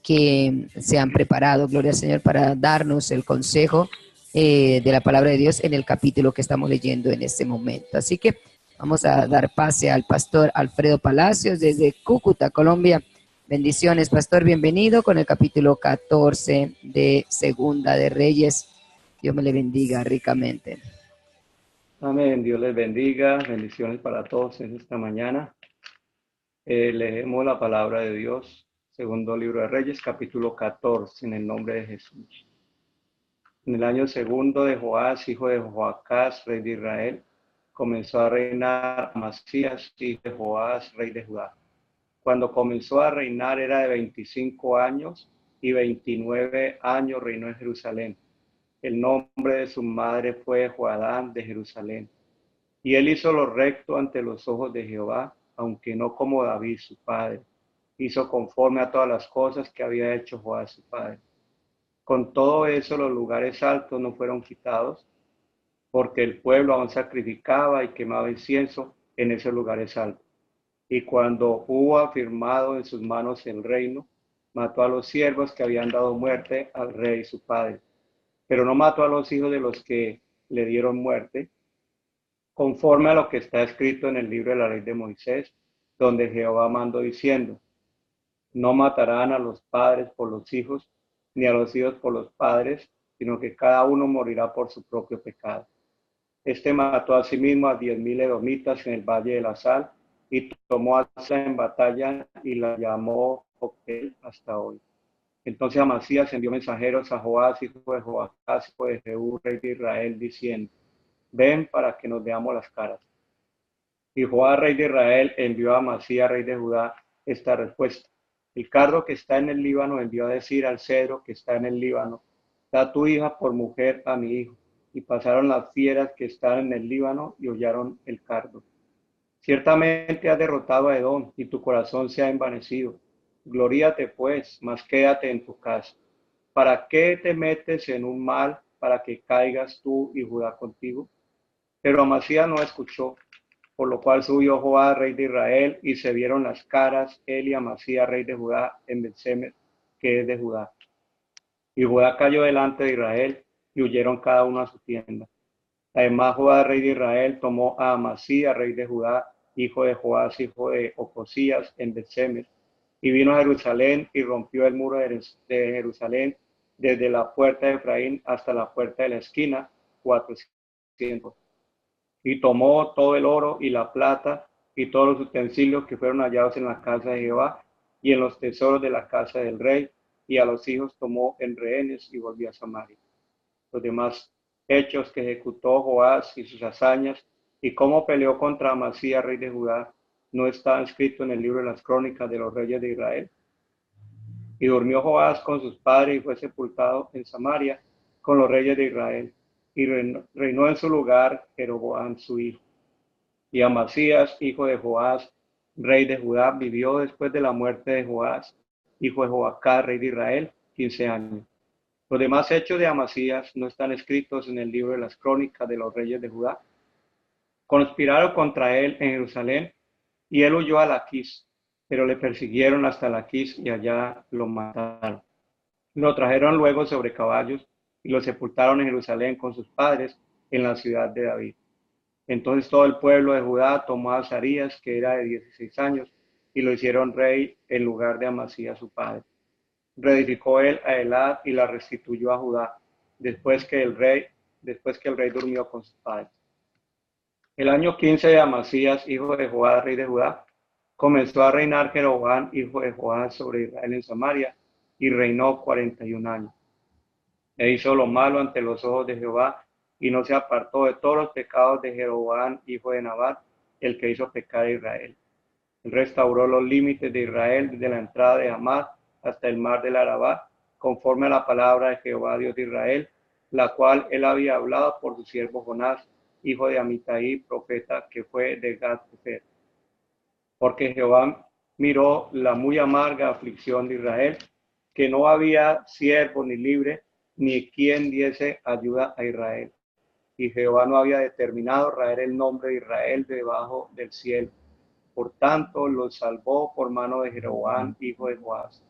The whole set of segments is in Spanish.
que se han preparado, gloria al Señor, para darnos el consejo de la palabra de Dios en el capítulo que estamos leyendo en este momento. Así que vamos a dar pase al pastor Alfredo Palacios desde Cúcuta, Colombia. Bendiciones, pastor, bienvenido con el capítulo 14 de Segunda de Reyes. Dios me le bendiga ricamente. Amén, Dios les bendiga, bendiciones para todos en esta mañana. Leemos la palabra de Dios, segundo libro de Reyes, capítulo 14, en el nombre de Jesús. En el año segundo de Joás, hijo de Joacás, rey de Israel, comenzó a reinar Amasías, hijo de Joás, rey de Judá. Cuando comenzó a reinar era de 25 años y 29 años reinó en Jerusalén. El nombre de su madre fue Joadán de Jerusalén. Y él hizo lo recto ante los ojos de Jehová, aunque no como David su padre. Hizo conforme a todas las cosas que había hecho Joás su padre. Con todo eso los lugares altos no fueron quitados, porque el pueblo aún sacrificaba y quemaba incienso en esos lugares altos. Y cuando hubo afirmado en sus manos el reino, mató a los siervos que habían dado muerte al rey su padre. Pero no mató a los hijos de los que le dieron muerte, conforme a lo que está escrito en el libro de la ley de Moisés, donde Jehová mandó diciendo: no matarán a los padres por los hijos, ni a los hijos por los padres, sino que cada uno morirá por su propio pecado. Este mató a sí mismo a 10,000 edomitas en el Valle de la Sal, y tomó a Asa en batalla y la llamó Jocteel hasta hoy. Entonces Amasías envió mensajeros a Joás, hijo de Joacás, hijo de Jehú, rey de Israel, diciendo: ven para que nos veamos las caras. Y Joás, rey de Israel, envió a Amasías, rey de Judá, esta respuesta: el cardo que está en el Líbano envió a decir al cedro que está en el Líbano: da tu hija por mujer a mi hijo. Y pasaron las fieras que están en el Líbano y hollaron el cardo. Ciertamente has derrotado a Edom y tu corazón se ha envanecido. Gloríate pues, mas quédate en tu casa. ¿Para qué te metes en un mal para que caigas tú y Judá contigo? Pero Amasías no escuchó, por lo cual subió Joás, rey de Israel, y se vieron las caras, él y Amasías, rey de Judá, en Bet-Semes, que es de Judá. Y Judá cayó delante de Israel, y huyeron cada uno a su tienda. Además, Joás, rey de Israel, tomó a Amasías, rey de Judá, hijo de Joás, hijo de Ocosías, en Bet-Semes, y vino a Jerusalén y rompió el muro de Jerusalén desde la puerta de Efraín hasta la puerta de la esquina, 400. Y tomó todo el oro y la plata y todos los utensilios que fueron hallados en la casa de Jehová y en los tesoros de la casa del rey, y a los hijos tomó en rehenes y volvió a Samaria. Los demás hechos que ejecutó Joás y sus hazañas, y cómo peleó contra Amasías, rey de Judá, no está escrito en el libro de las crónicas de los reyes de Israel. Y durmió Joás con sus padres y fue sepultado en Samaria con los reyes de Israel. Y reinó en su lugar Jeroboam su hijo. Y Amasías, hijo de Joás, rey de Judá, vivió después de la muerte de Joás, hijo de Joacás, rey de Israel, 15 años. Los demás hechos de Amasías no están escritos en el libro de las crónicas de los reyes de Judá. Conspiraron contra él en Jerusalén, y él huyó a Laquis, pero le persiguieron hasta Laquis y allá lo mataron. Lo trajeron luego sobre caballos y lo sepultaron en Jerusalén con sus padres en la ciudad de David. Entonces todo el pueblo de Judá tomó a Azarías, que era de 16 años, y lo hicieron rey en lugar de Amasías su padre. Reedificó él a Elad y la restituyó a Judá, después que el rey durmió con sus padres. El año 15 de Amasías, hijo de Joás, rey de Judá, comenzó a reinar Jeroboam, hijo de Joás, sobre Israel en Samaria, y reinó 41 años. E hizo lo malo ante los ojos de Jehová, y no se apartó de todos los pecados de Jeroboam, hijo de Nabat, el que hizo pecar a Israel. Él restauró los límites de Israel desde la entrada de Hamad hasta el mar del Arabá, conforme a la palabra de Jehová, Dios de Israel, la cual él había hablado por su siervo Jonás, hijo de Amitai, profeta, que fue de Gat-Hefer. Porque Jehová miró la muy amarga aflicción de Israel, que no había siervo ni libre, ni quien diese ayuda a Israel. Y Jehová no había determinado raer el nombre de Israel debajo del cielo. Por tanto, los salvó por mano de Jeroboam, hijo de Joás.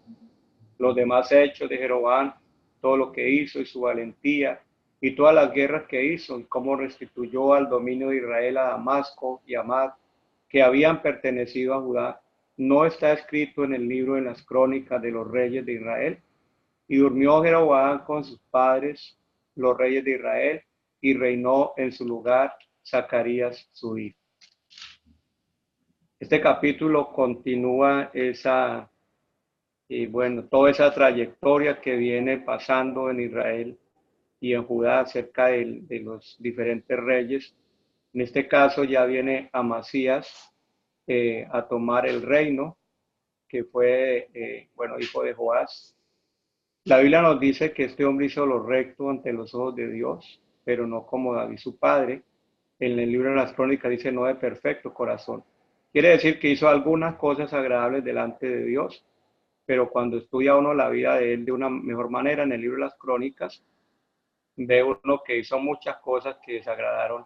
los demás hechos de Jeroboam, todo lo que hizo y su valentía y todas las guerras que hizo y cómo restituyó al dominio de Israel a Damasco y a Amad, que habían pertenecido a Judá, no está escrito en el libro de las crónicas de los reyes de Israel. Y durmió Jeroboam con sus padres, los reyes de Israel, y reinó en su lugar Zacarías su hijo. Este capítulo continúa toda esa trayectoria que viene pasando en Israel y en Judá acerca de los diferentes reyes. En este caso ya viene Amasías a tomar el reino, que fue, hijo de Joás. La Biblia nos dice que este hombre hizo lo recto ante los ojos de Dios, pero no como David su padre. En el libro de las crónicas dice no de perfecto corazón. Quiere decir que hizo algunas cosas agradables delante de Dios, pero cuando estudia uno la vida de él de una mejor manera, en el libro de las crónicas, ve uno que hizo muchas cosas que desagradaron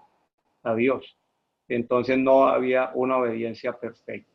a Dios. Entonces no había una obediencia perfecta.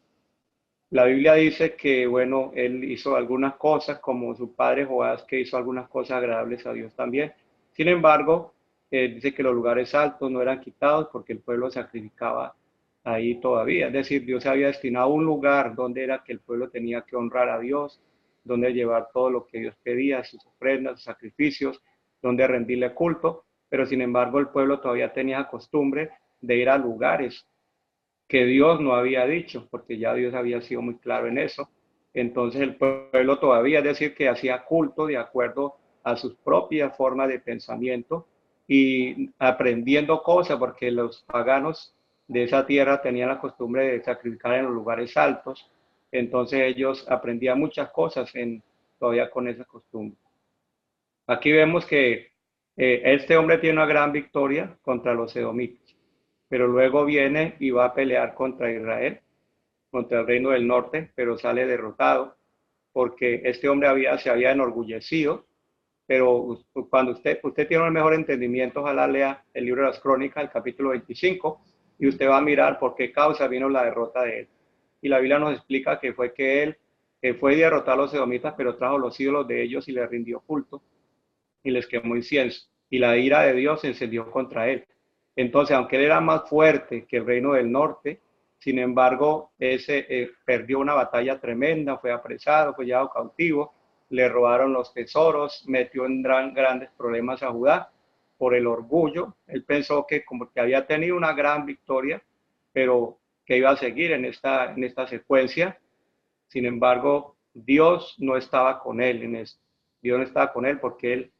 La Biblia dice que, él hizo algunas cosas como su padre Joás, que hizo algunas cosas agradables a Dios también. Sin embargo, dice que los lugares altos no eran quitados porque el pueblo sacrificaba ahí todavía. Es decir, Dios había destinado un lugar donde era que el pueblo tenía que honrar a Dios, donde llevar todo lo que Dios pedía, sus ofrendas, sus sacrificios, donde rendirle culto. Pero sin embargo, el pueblo todavía tenía la costumbre de ir a lugares que Dios no había dicho, porque ya Dios había sido muy claro en eso. Entonces el pueblo todavía, es decir, que hacía culto de acuerdo a sus propias formas de pensamiento y aprendiendo cosas, porque los paganos de esa tierra tenían la costumbre de sacrificar en los lugares altos. Entonces ellos aprendían muchas cosas todavía con esa costumbre. Aquí vemos que este hombre tiene una gran victoria contra los edomitas, pero luego viene y va a pelear contra Israel, contra el reino del norte, pero sale derrotado porque este hombre se había enorgullecido. Pero cuando usted tiene un mejor entendimiento, ojalá lea el libro de las crónicas, el capítulo 25, y usted va a mirar por qué causa vino la derrota de él. Y la Biblia nos explica que fue que él fue a derrotar a los edomitas, pero trajo los ídolos de ellos y les rindió culto y les quemó incienso. Y la ira de Dios se encendió contra él. Entonces, aunque él era más fuerte que el reino del norte, sin embargo, perdió una batalla tremenda, fue apresado, fue llevado cautivo, le robaron los tesoros, metió en grandes problemas a Judá por el orgullo. Él pensó que como que había tenido una gran victoria, pero que iba a seguir en esta secuencia. Sin embargo, Dios no estaba con él en esto. Dios no estaba con él porque él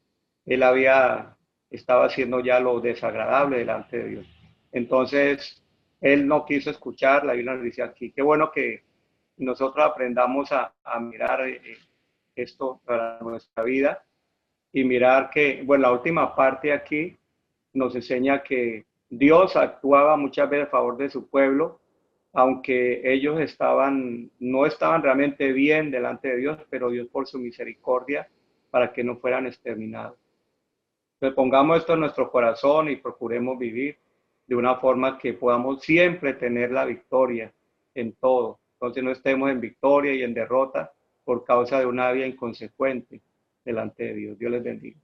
estaba haciendo ya lo desagradable delante de Dios. Entonces, él no quiso escuchar. La Biblia nos dice aquí, qué bueno que nosotros aprendamos a mirar esto para nuestra vida y mirar que, la última parte aquí nos enseña que Dios actuaba muchas veces a favor de su pueblo, aunque ellos no estaban realmente bien delante de Dios, pero Dios por su misericordia para que no fueran exterminados. Entonces pongamos esto en nuestro corazón y procuremos vivir de una forma que podamos siempre tener la victoria en todo. Entonces no estemos en victoria y en derrota por causa de una vida inconsecuente delante de Dios. Dios les bendiga.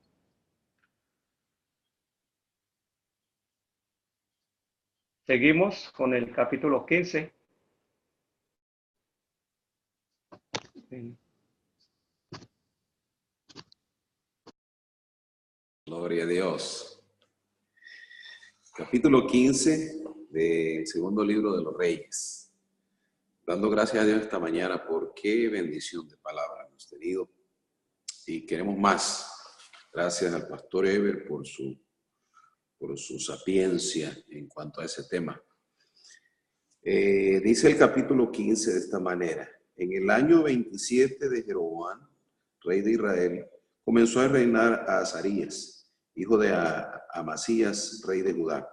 Seguimos con el capítulo 15. Gloria a Dios. Capítulo 15 del segundo libro de los Reyes. Dando gracias a Dios esta mañana por qué bendición de palabra hemos tenido. Y queremos más. Gracias al pastor Eber por su sapiencia en cuanto a ese tema. Dice el capítulo 15 de esta manera. En el año 27 de Jeroboam, rey de Israel, comenzó a reinar a Azarías, hijo de Amasías, rey de Judá.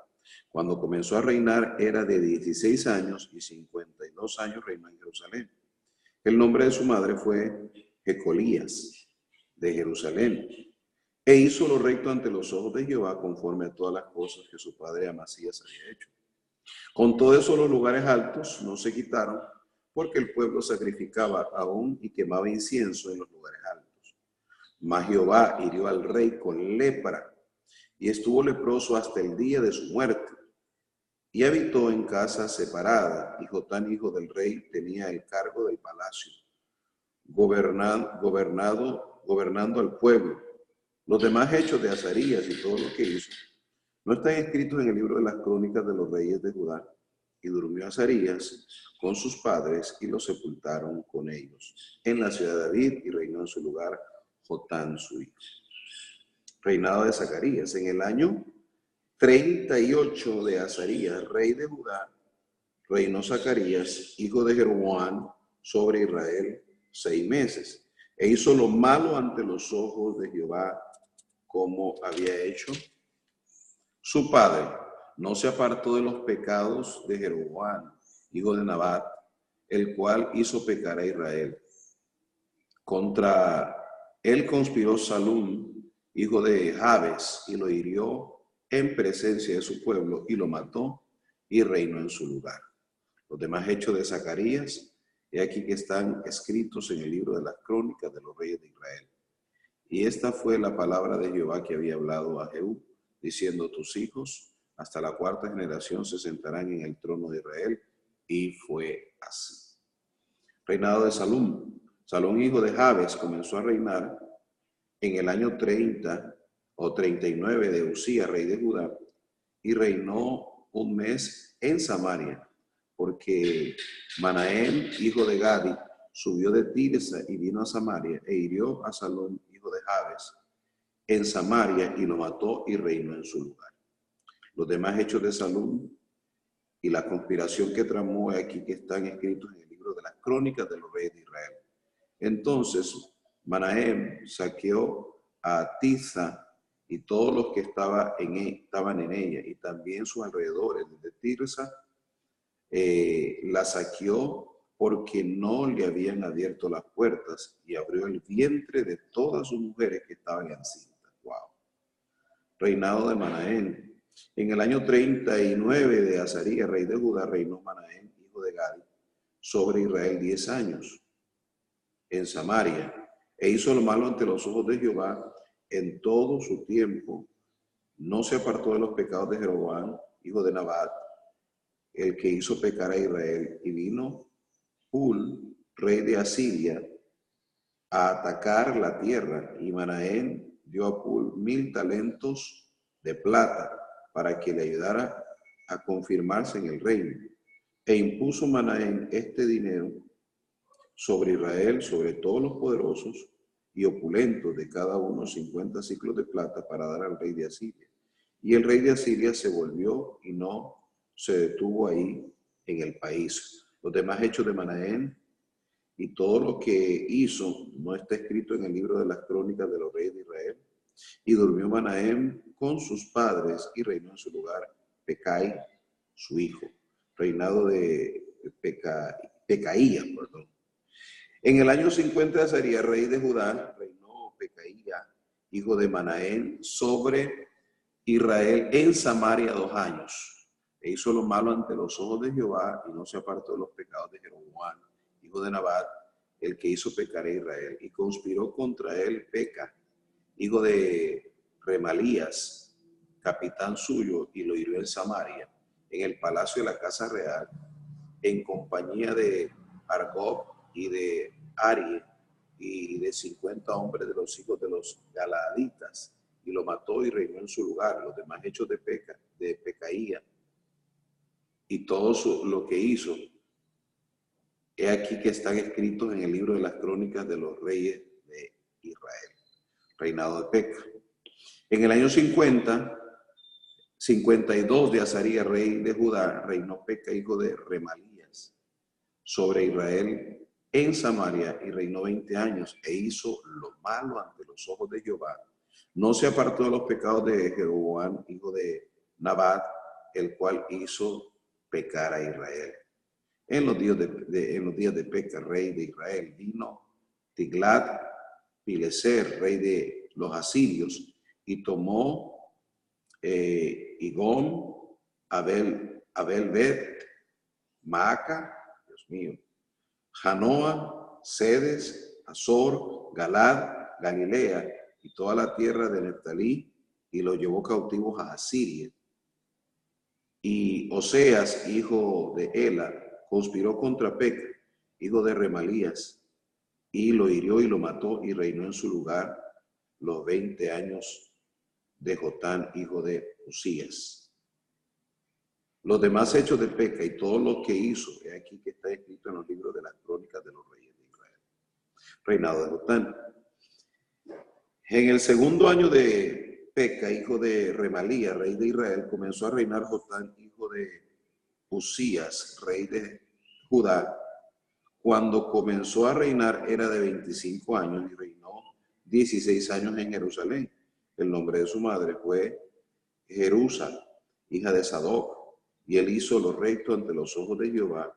Cuando comenzó a reinar era de 16 años y 52 años reinó en Jerusalén. El nombre de su madre fue Jecolías, de Jerusalén. E hizo lo recto ante los ojos de Jehová conforme a todas las cosas que su padre Amasías había hecho. Con todo eso los lugares altos no se quitaron porque el pueblo sacrificaba aún y quemaba incienso en los lugares altos. Mas Jehová hirió al rey con lepra, y estuvo leproso hasta el día de su muerte. Y habitó en casa separada, y Jotán, hijo del rey, tenía el cargo del palacio, gobernando al pueblo. Los demás hechos de Azarías y todo lo que hizo no están escritos en el libro de las crónicas de los reyes de Judá. Y durmió Azarías con sus padres y los sepultaron con ellos en la ciudad de David, y reinó en su lugar Jotán su hijo. Reinado de Zacarías. En el año 38 de Azarías, rey de Judá, reinó Zacarías, hijo de Jeroboam, sobre Israel 6 meses, e hizo lo malo ante los ojos de Jehová, como había hecho su padre. No se apartó de los pecados de Jeroboam, hijo de Nabat, el cual hizo pecar a Israel. Contra él conspiró Salum, hijo de Jabes, y lo hirió en presencia de su pueblo, y lo mató, y reinó en su lugar. Los demás hechos de Zacarías, he aquí que están escritos en el libro de las crónicas de los reyes de Israel. Y esta fue la palabra de Jehová que había hablado a Jehú, diciendo: tus hijos hasta la 4ª generación se sentarán en el trono de Israel. Y fue así. Reinado de Salum. Salum, hijo de Jabes, comenzó a reinar en el año 30 o 39 de Usías, rey de Judá, y reinó 1 mes en Samaria, porque Manahem, hijo de Gadi, subió de Tirsa y vino a Samaria, e hirió a Salum, hijo de Jabes, en Samaria, y lo mató, y reinó en su lugar. Los demás hechos de Salum y la conspiración que tramó, aquí que están escritos en el libro de las crónicas de los reyes de Israel. Entonces Manahem saqueó a Tirsa y todos los que estaban en ella, y también sus alrededores. Desde Tirsa la saqueó, porque no le habían abierto las puertas, y abrió el vientre de todas sus mujeres que estaban encintas. Wow. Reinado de Manahem. En el año 39 de Azarías, rey de Judá, reinó Manahem, hijo de Gadi, sobre Israel 10 años en Samaria, e hizo lo malo ante los ojos de Jehová en todo su tiempo. No se apartó de los pecados de Jeroboam, hijo de Nabat, el que hizo pecar a Israel. Y vino Pul, rey de Asiria, a atacar la tierra, y Manahem dio a Pul 1000 talentos de plata para que le ayudara a confirmarse en el reino. E impuso Manahem este dinero sobre Israel, sobre todos los poderosos y opulentos, de cada uno 50 ciclos de plata, para dar al rey de Asiria. Y el rey de Asiria se volvió y no se detuvo ahí en el país. Los demás hechos de Manahem y todo lo que hizo no está escrito en el libro de las crónicas de los reyes de Israel. Y durmió Manahem con sus padres, y reinó en su lugar Pecai, su hijo. Reinado de Pecaía. En el año 50 de Azarías, rey de Judá, reinó Pecaía, hijo de Manahem, sobre Israel en Samaria 2 años. E hizo lo malo ante los ojos de Jehová, y no se apartó de los pecados de Jeroboam, hijo de Nabat, el que hizo pecar a Israel. Y conspiró contra él Peca, hijo de Remalías, capitán suyo, y lo hirió en Samaria, en el palacio de la casa real, en compañía de Argob y de Ari, y de 50 hombres de los hijos de los Galaaditas, y lo mató, y reinó en su lugar. Los demás hechos de Pecaía y todo lo que hizo, he aquí que están escritos en el libro de las crónicas de los reyes de Israel. Reinado de Peca. En el año 52 de Azarías, rey de Judá, reinó Peca, hijo de Remalías, sobre Israel en Samaria, y reinó 20 años, e hizo lo malo ante los ojos de Jehová. No se apartó de los pecados de Jeroboam, hijo de Nabat, el cual hizo pecar a Israel. En los días de Peca, rey de Israel, vino Tiglat-Pileser, rey de los asirios, y tomó Igón, Abel-Bet, Maaca, Dios mío, Janoa, Sedes, Azor, Galad Galilea y toda la tierra de Neftalí, y los llevó cautivos a Asiria. Y Oseas, hijo de Ela, conspiró contra Peca, hijo de Remalías, y lo hirió y lo mató, y reinó en su lugar los 20 años de Jotán, hijo de Usías. Los demás hechos de Peca y todo lo que hizo, he aquí que está escrito en los libros de las crónicas de los reyes de Israel. Reinado de Jotán. En el segundo año de Peca, hijo de Remalías, rey de Israel, comenzó a reinar Jotán, hijo de Usías, rey de Judá. Cuando comenzó a reinar era de 25 años y reinó 16 años en Jerusalén. El nombre de su madre fue Jerusa, hija de Sadoc, y él hizo lo recto ante los ojos de Jehová,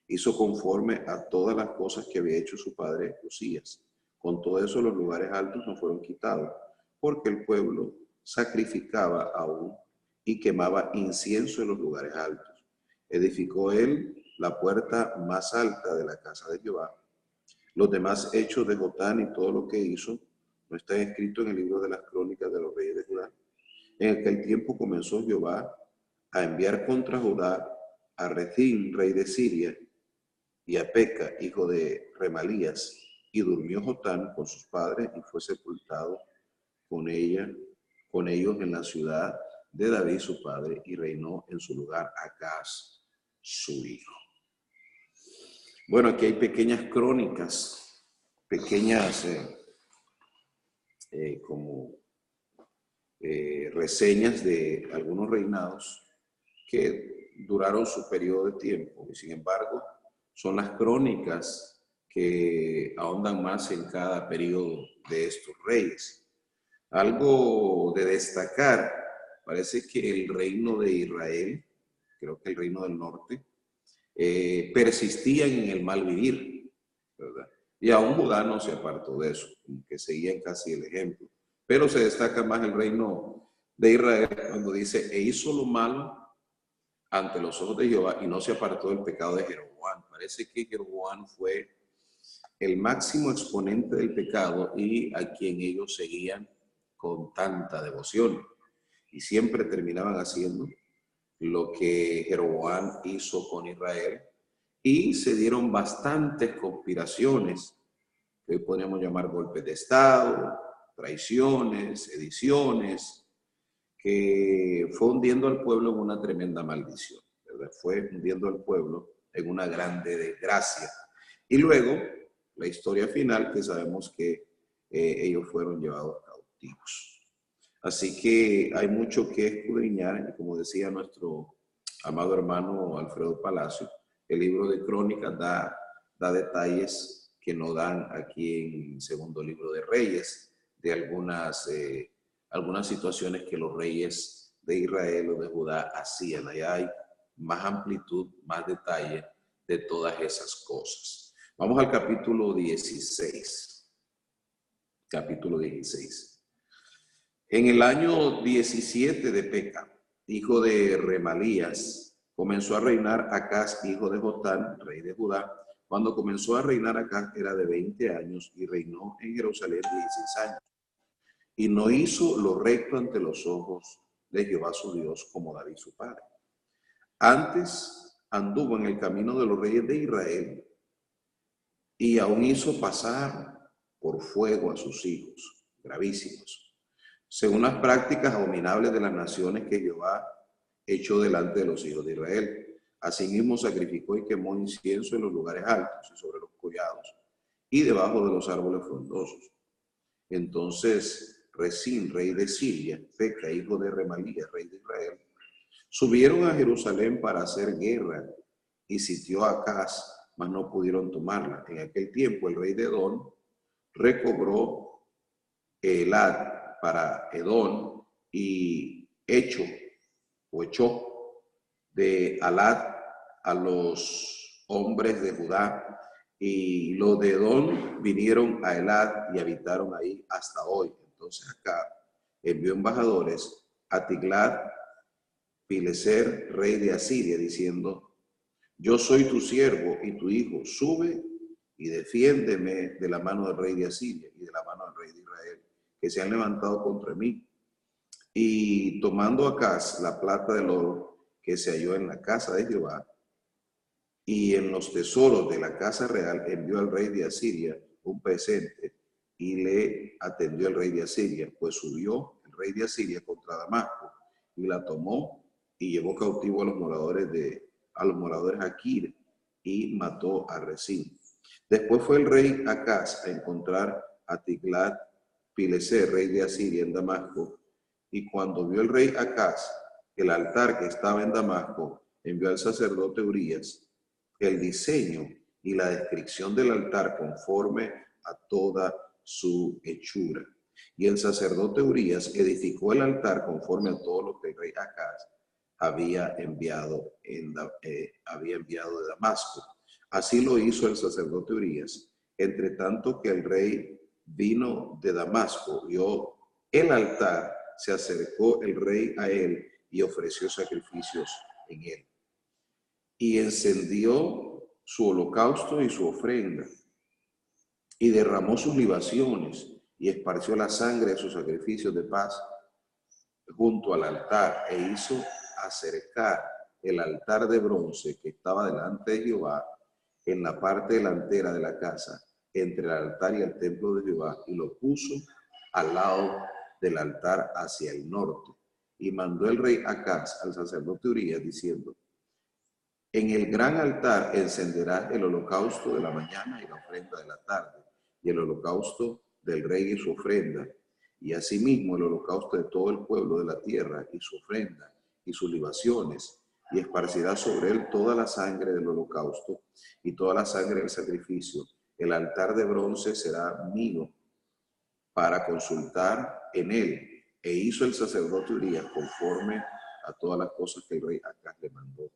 hizo conforme a todas las cosas que había hecho su padre Usías. Con todo eso los lugares altos no fueron quitados, porque el pueblo sacrificaba aún y quemaba incienso en los lugares altos. Edificó él la puerta más alta de la casa de Jehová. Los demás hechos de Jotán y todo lo que hizo no están escritos en el libro de las crónicas de los reyes de Judá. En aquel tiempo comenzó Jehová a enviar contra Judá a Rezín, rey de Siria, y a Peca, hijo de Remalías, y durmió Jotán con sus padres y fue sepultado con ellos en la ciudad de David su padre, y reinó en su lugar Acaz, su hijo. Bueno, aquí hay pequeñas crónicas, pequeñas reseñas de algunos reinados que duraron su periodo de tiempo, y sin embargo son las crónicas que ahondan más en cada periodo de estos reyes. Algo de destacar, parece que el reino de Israel, creo que el reino del norte, persistían en el mal vivir, ¿verdad? Y aún Judá no se apartó de eso, que seguían casi el ejemplo. Pero se destaca más el reino de Israel cuando dice, e hizo lo malo ante los ojos de Jehová y no se apartó del pecado de Jeroboam. Parece que Jeroboam fue el máximo exponente del pecado y a quien ellos seguían con tanta devoción. Y siempre terminaban haciendo lo que Jeroboam hizo con Israel, y se dieron bastantes conspiraciones que hoy podríamos llamar golpes de Estado, traiciones, sediciones, que fue hundiendo al pueblo en una tremenda maldición, ¿verdad? Fue hundiendo al pueblo en una grande desgracia. Y luego, la historia final, que sabemos que ellos fueron llevados cautivos. Así que hay mucho que escudriñar, y como decía nuestro amado hermano Alfredo Palacio, el libro de Crónicas da detalles que no dan aquí en segundo libro de Reyes, de algunas situaciones que los reyes de Israel o de Judá hacían. Allá hay más amplitud, más detalle de todas esas cosas. Vamos al capítulo 16. Capítulo 16. En el año 17 de Peca, hijo de Remalías, comenzó a reinar Acaz, hijo de Jotán, rey de Judá. Cuando comenzó a reinar Acaz era de 20 años y reinó en Jerusalén 16 años. Y no hizo lo recto ante los ojos de Jehová su Dios como David su padre. Antes anduvo en el camino de los reyes de Israel y aún hizo pasar por fuego a sus hijos, gravísimos, según las prácticas abominables de las naciones que Jehová echó delante de los hijos de Israel. Asimismo sacrificó y quemó incienso en los lugares altos y sobre los collados y debajo de los árboles frondosos. Entonces Rezín, rey de Siria, Peca, hijo de Remalías, rey de Israel, subieron a Jerusalén para hacer guerra y sitió a Acaz, mas no pudieron tomarla. En aquel tiempo el rey de Edom recobró Elad para Edom y echó de Alad a los hombres de Judá, y los de Edom vinieron a Elad y habitaron ahí hasta hoy. Entonces acá envió embajadores a Tiglat-Pileser, rey de Asiria, diciendo, yo soy tu siervo y tu hijo, sube y defiéndeme de la mano del rey de Asiria y de la mano del rey de Israel, que se han levantado contra mí. Y tomando Acaz la plata del oro que se halló en la casa de Jehová y en los tesoros de la casa real, envió al rey de Asiria un presente y le atendió el rey de Asiria, pues subió el rey de Asiria contra Damasco y la tomó y llevó cautivo a los moradores Aquir y mató a Rezín. Después fue el rey Acaz a encontrar a Tiglat-Pileser, rey de Asiria, en Damasco, y cuando vio el rey Acaz el altar que estaba en Damasco, envió al sacerdote Urías el diseño y la descripción del altar conforme a toda su hechura. Y el sacerdote Urías edificó el altar conforme a todo lo que el rey Acaz había enviado de Damasco. Así lo hizo el sacerdote Urías. Entre tanto que el rey vino de Damasco, vio el altar, se acercó el rey a él y ofreció sacrificios en él. Y encendió su holocausto y su ofrenda, y derramó sus libaciones, y esparció la sangre de sus sacrificios de paz junto al altar, e hizo acercar el altar de bronce que estaba delante de Jehová en la parte delantera de la casa, entre el altar y el templo de Jehová, y lo puso al lado del altar hacia el norte. Y mandó el rey Acaz al sacerdote Urías, diciendo: en el gran altar encenderás el holocausto de la mañana y la ofrenda de la tarde, y el holocausto del rey y su ofrenda, y asimismo el holocausto de todo el pueblo de la tierra y su ofrenda y sus libaciones, y esparcirás sobre él toda la sangre del holocausto y toda la sangre del sacrificio. El altar de bronce será mío para consultar en él. E hizo el sacerdote Urías conforme a todas las cosas que el rey Acaz le mandó.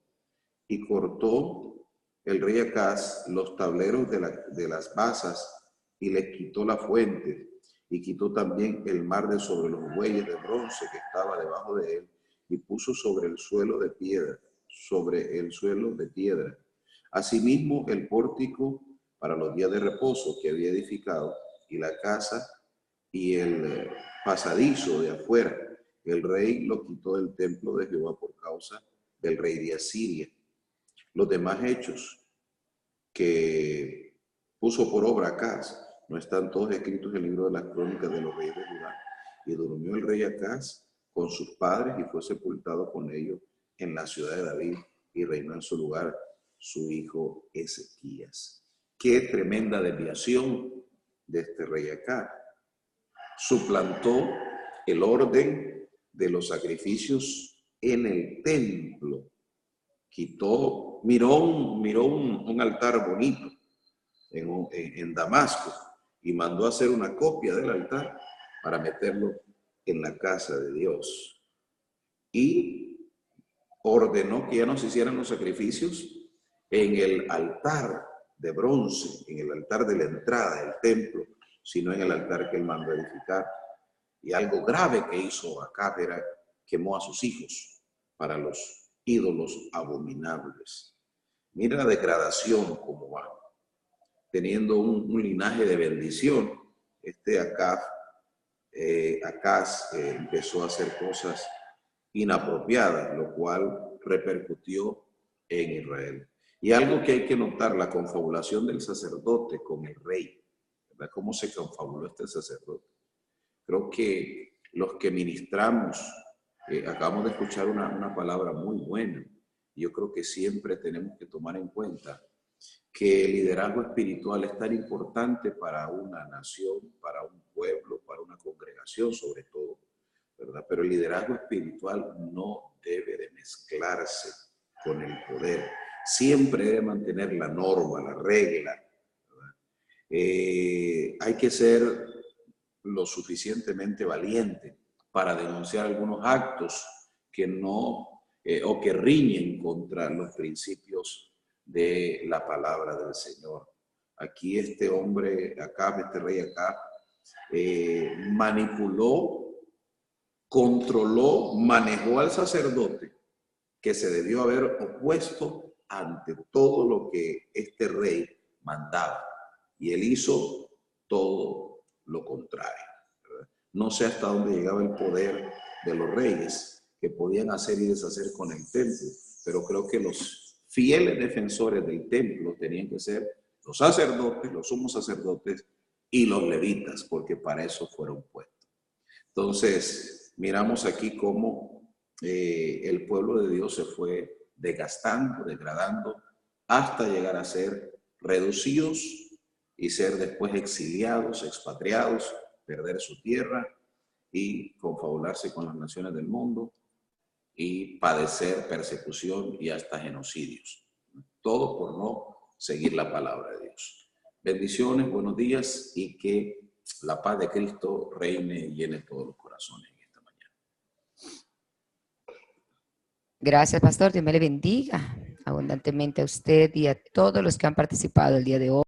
Y cortó el rey Acaz los tableros de las basas y les quitó la fuente, y quitó también el mar de sobre los bueyes de bronce que estaba debajo de él, y puso sobre el suelo de piedra, Asimismo el pórtico para los días de reposo que había edificado, y la casa y el pasadizo de afuera, el rey lo quitó del templo de Jehová por causa del rey de Asiria. Los demás hechos que puso por obra Acaz no están todos escritos en el libro de las crónicas de los reyes de Judá. Y durmió el rey Acaz con sus padres y fue sepultado con ellos en la ciudad de David, y reinó en su lugar su hijo Ezequías. Qué tremenda desviación de este rey Acaz. Suplantó el orden de los sacrificios en el templo. Miró un altar bonito en Damasco y mandó a hacer una copia del altar para meterlo en la casa de Dios. Y ordenó que ya no se hicieran los sacrificios en el altar de bronce, en el altar de la entrada del templo, sino en el altar que él mandó edificar. Y algo grave que hizo Acaz era quemó a sus hijos para los ídolos abominables. Mira la degradación como va. Teniendo un linaje de bendición, Acaz empezó a hacer cosas inapropiadas, lo cual repercutió en Israel. Y algo que hay que notar, la confabulación del sacerdote con el rey, ¿verdad? ¿Cómo se confabuló este sacerdote? Creo que los que ministramos, acabamos de escuchar una palabra muy buena. Yo creo que siempre tenemos que tomar en cuenta que el liderazgo espiritual es tan importante para una nación, para un pueblo, para una congregación sobre todo, ¿verdad? Pero el liderazgo espiritual no debe de mezclarse con el poder. Siempre debe mantener la norma, la regla, ¿verdad? Hay que ser lo suficientemente valiente para denunciar algunos actos que no o que riñen contra los principios de la palabra del Señor. Aquí este hombre Acaz, este rey Acaz, manipuló, controló, manejó al sacerdote que se debió haber opuesto ante todo lo que este rey mandaba. Y él hizo todo lo contrario, ¿verdad? No sé hasta dónde llegaba el poder de los reyes, que podían hacer y deshacer con el templo, pero creo que los fieles defensores del templo tenían que ser los sacerdotes, los sumos sacerdotes y los levitas, porque para eso fueron puestos. Entonces, miramos aquí cómo el pueblo de Dios se fue desgastando, degradando, hasta llegar a ser reducidos y ser después exiliados, expatriados, perder su tierra y confabularse con las naciones del mundo y padecer persecución y hasta genocidios. Todo por no seguir la palabra de Dios. Bendiciones, buenos días y que la paz de Cristo reine y llene todos los corazones en esta mañana. Gracias, pastor. Dios me le bendiga abundantemente a usted y a todos los que han participado el día de hoy.